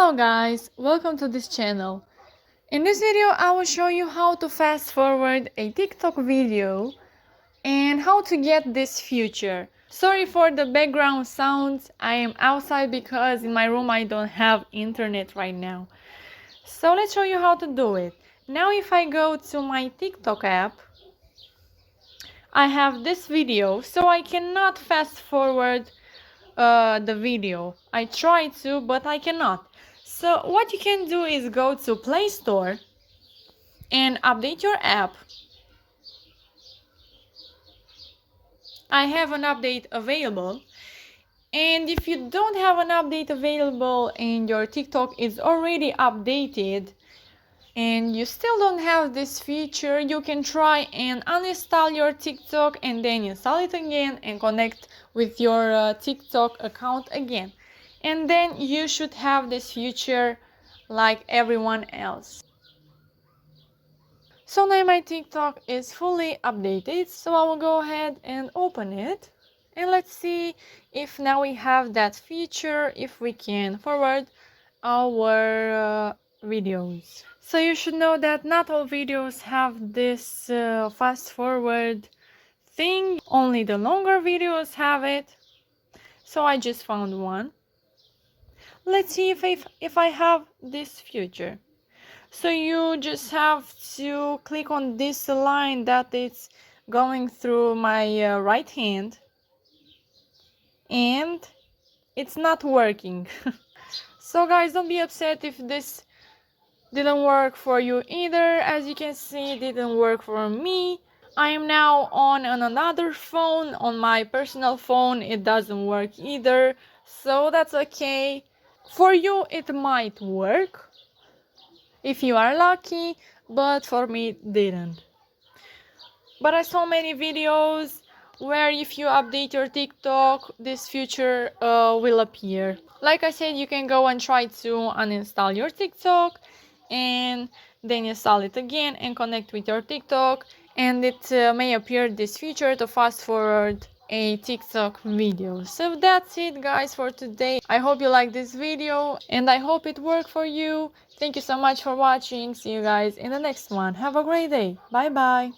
Hello guys, welcome to this channel. In this video I will show you how to fast forward a TikTok video and how to get this feature. Sorry for the background sounds, I am outside because in my room I don't have internet right now. So let's show you how to do it. Now if I go to my TikTok app, I have this video, so I cannot fast forward the video. I try to, but I cannot. So what you can do is go to Play Store and update your app. I have an update available, and if you don't have an update available and your TikTok is already updated and you still don't have this feature, you can try and uninstall your TikTok and then install it again and connect with your TikTok account again. And then you should have this feature like everyone else. So now my TikTok is fully updated, so I will go ahead and open it. And let's see if now we have that feature, if we can forward our videos. So you should know that not all videos have this fast forward thing, only the longer videos have it. So I just found one. Let's see if I have this feature. So you just have to click on this line that is going through my right hand, and it's not working. So guys, don't be upset if this didn't work for you either. As you can see, it didn't work for me. I am now on another phone, on my personal phone. It doesn't work either, so that's okay. For you it might work if you are lucky, but for me it didn't. But I saw many videos where if you update your TikTok, this feature will appear. Like I said, you can go and try to uninstall your TikTok and then install it again and connect with your TikTok, and it may appear this feature to fast forward a TikTok video. So that's it guys for today. I hope you like this video and I hope it worked for you. Thank you so much for watching. See you guys in the next one. Have a great day. Bye bye.